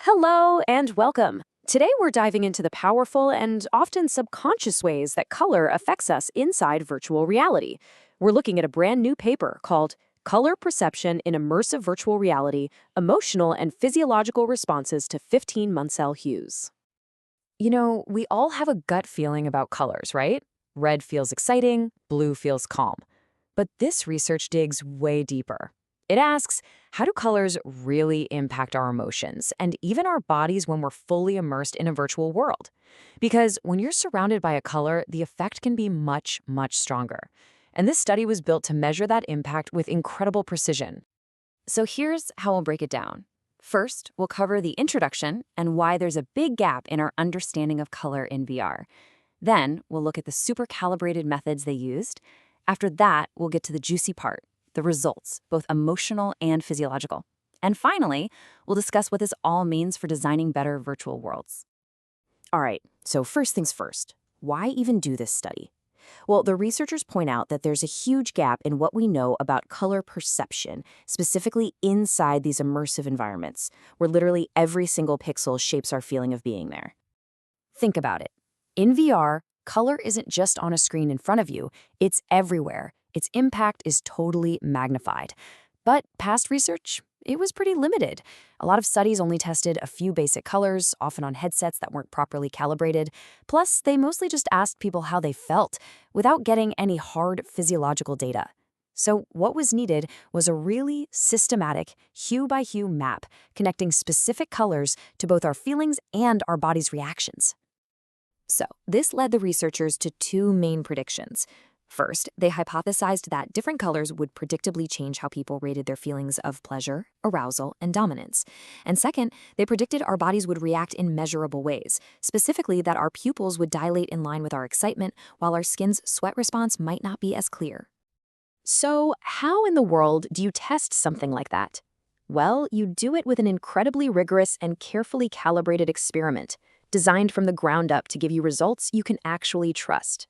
Hello and welcome. Today we're diving into the powerful and often subconscious ways that color affects us inside virtual reality. We're looking at a brand new paper called Color Perception in Immersive Virtual Reality, Emotional and Physiological Responses to 15 Munsell Hues. We all have a gut feeling about colors, right? Red feels exciting, blue feels calm. But this research digs way deeper. It asks, how do colors really impact our emotions and even our bodies when we're fully immersed in a virtual world? Because when you're surrounded by a color, the effect can be much, much stronger. And this study was built to measure that impact with incredible precision. So here's how we'll break it down. First, we'll cover the introduction and why there's a big gap in our understanding of color in VR. Then, we'll look at the super calibrated methods they used. After that, we'll get to the juicy part, the results, both emotional and physiological. And finally, we'll discuss what this all means for designing better virtual worlds. All right, so first things first, why even do this study? Well, the researchers point out that there's a huge gap in what we know about color perception, specifically inside these immersive environments, where literally every single pixel shapes our feeling of being there. Think about it. In VR, color isn't just on a screen in front of you, it's everywhere. Its impact is totally magnified. But past research, it was pretty limited. A lot of studies only tested a few basic colors, often on headsets that weren't properly calibrated. Plus, they mostly just asked people how they felt, without getting any hard physiological data. So what was needed was a really systematic, hue-by-hue map connecting specific colors to both our feelings and our body's reactions. So this led the researchers to two main predictions. First, they hypothesized that different colors would predictably change how people rated their feelings of pleasure, arousal, and dominance. And second, they predicted our bodies would react in measurable ways, specifically that our pupils would dilate in line with our excitement, while our skin's sweat response might not be as clear. So, how in the world do you test something like that? Well, you do it with an incredibly rigorous and carefully calibrated experiment, designed from the ground up to give you results you can actually trust.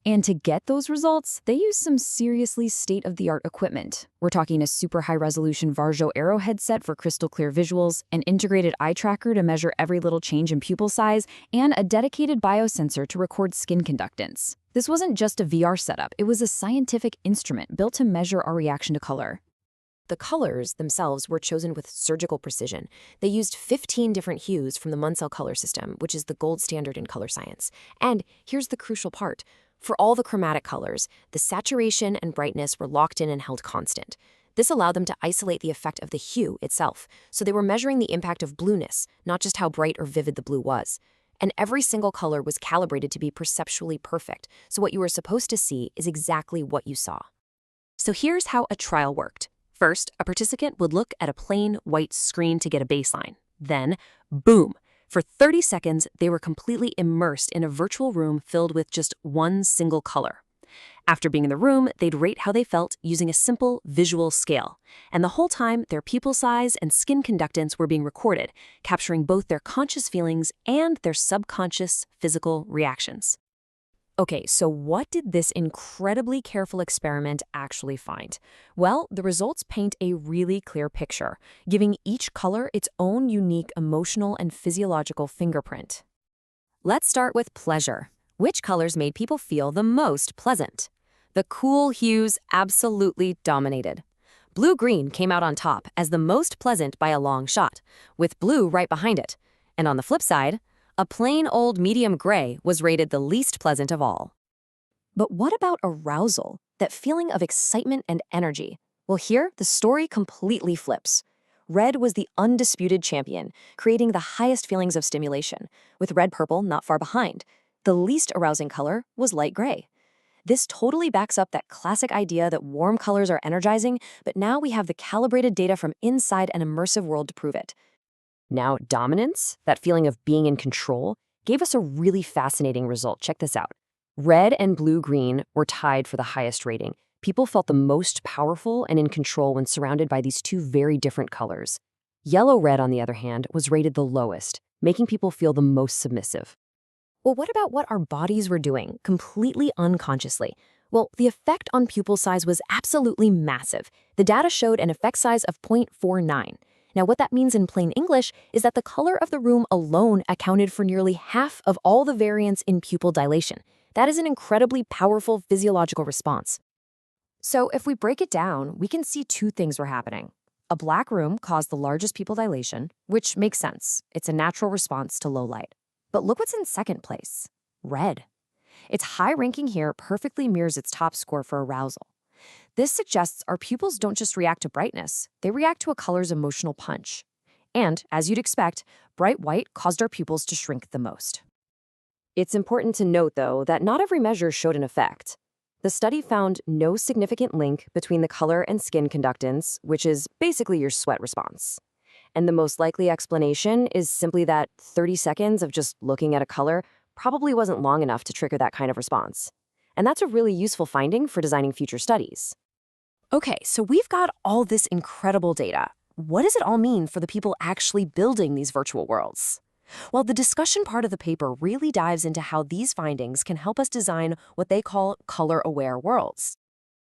And to get those results, they use some seriously state-of-the-art equipment. We're talking a super high-resolution Varjo Aero headset for crystal-clear visuals, an integrated eye tracker to measure every little change in pupil size, and a dedicated biosensor to record skin conductance. This wasn't just a VR setup, it was a scientific instrument built to measure our reaction to color. The colors themselves were chosen with surgical precision. They used 15 different hues from the Munsell color system, which is the gold standard in color science. And here's the crucial part. For all the chromatic colors, the saturation and brightness were locked in and held constant. This allowed them to isolate the effect of the hue itself, so they were measuring the impact of blueness, not just how bright or vivid the blue was. And every single color was calibrated to be perceptually perfect, so what you were supposed to see is exactly what you saw. So here's how a trial worked. First, a participant would look at a plain white screen to get a baseline. Then, boom! For 30 seconds, they were completely immersed in a virtual room filled with just one single color. After being in the room, they'd rate how they felt using a simple visual scale. And the whole time, their pupil size and skin conductance were being recorded, capturing both their conscious feelings and their subconscious physical reactions. Okay, so what did this incredibly careful experiment actually find? Well, the results paint a really clear picture, giving each color its own unique emotional and physiological fingerprint. Let's start with pleasure. Which colors made people feel the most pleasant? The cool hues absolutely dominated. Blue-green came out on top as the most pleasant by a long shot, with blue right behind it. And on the flip side, a plain old medium gray was rated the least pleasant of all. But what about arousal, that feeling of excitement and energy? Well, here, the story completely flips. Red was the undisputed champion, creating the highest feelings of stimulation, with red-purple not far behind. The least arousing color was light gray. This totally backs up that classic idea that warm colors are energizing, but now we have the calibrated data from inside an immersive world to prove it. Now, dominance, that feeling of being in control, gave us a really fascinating result. Check this out. Red and blue-green were tied for the highest rating. People felt the most powerful and in control when surrounded by these two very different colors. Yellow-red, on the other hand, was rated the lowest, making people feel the most submissive. Well, what about what our bodies were doing, completely unconsciously? Well, the effect on pupil size was absolutely massive. The data showed an effect size of 0.49. Now, what that means in plain English is that the color of the room alone accounted for nearly half of all the variance in pupil dilation. That is an incredibly powerful physiological response. So if we break it down, we can see two things were happening. A black room caused the largest pupil dilation, which makes sense. It's a natural response to low light. But look what's in second place. Red. Its high ranking here perfectly mirrors its top score for arousal. This suggests our pupils don't just react to brightness, they react to a color's emotional punch. And, as you'd expect, bright white caused our pupils to shrink the most. It's important to note, though, that not every measure showed an effect. The study found no significant link between the color and skin conductance, which is basically your sweat response. And the most likely explanation is simply that 30 seconds of just looking at a color probably wasn't long enough to trigger that kind of response. And that's a really useful finding for designing future studies. Okay, so we've got all this incredible data. What does it all mean for the people actually building these virtual worlds? Well, the discussion part of the paper really dives into how these findings can help us design what they call color-aware worlds.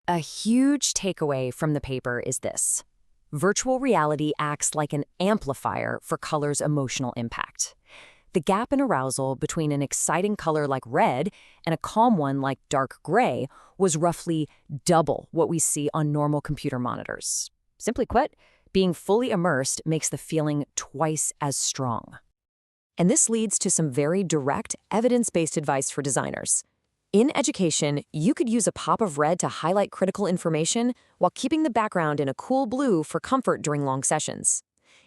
A huge takeaway from the paper is this. Virtual reality acts like an amplifier for color's emotional impact. The gap in arousal between an exciting color like red and a calm one like dark gray was roughly double what we see on normal computer monitors. Simply put, being fully immersed makes the feeling twice as strong. And this leads to some very direct, evidence-based advice for designers. In education, you could use a pop of red to highlight critical information while keeping the background in a cool blue for comfort during long sessions.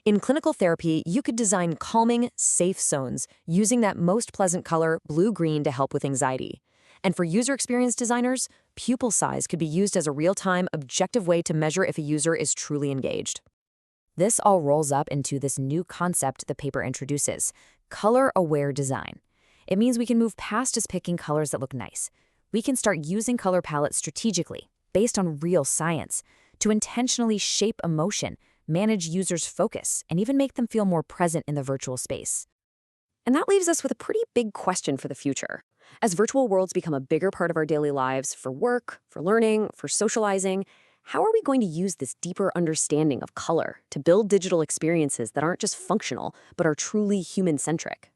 In clinical therapy, you could design calming, safe zones using that most pleasant color, blue-green, to help with anxiety. And for user experience designers, pupil size could be used as a real-time, objective way to measure if a user is truly engaged. This all rolls up into this new concept the paper introduces, color-aware design. It means we can move past just picking colors that look nice. We can start using color palettes strategically, based on real science, to intentionally shape emotion, manage users' focus, and even make them feel more present in the virtual space. And that leaves us with a pretty big question for the future. As virtual worlds become a bigger part of our daily lives for work, for learning, for socializing, how are we going to use this deeper understanding of color to build digital experiences that aren't just functional, but are truly human-centric?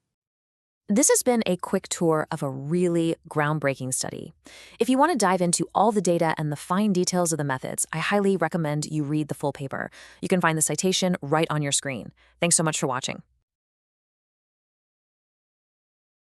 This has been a quick tour of a really groundbreaking study. If you want to dive into all the data and the fine details of the methods, I highly recommend you read the full paper. You can find the citation right on your screen. Thanks so much for watching.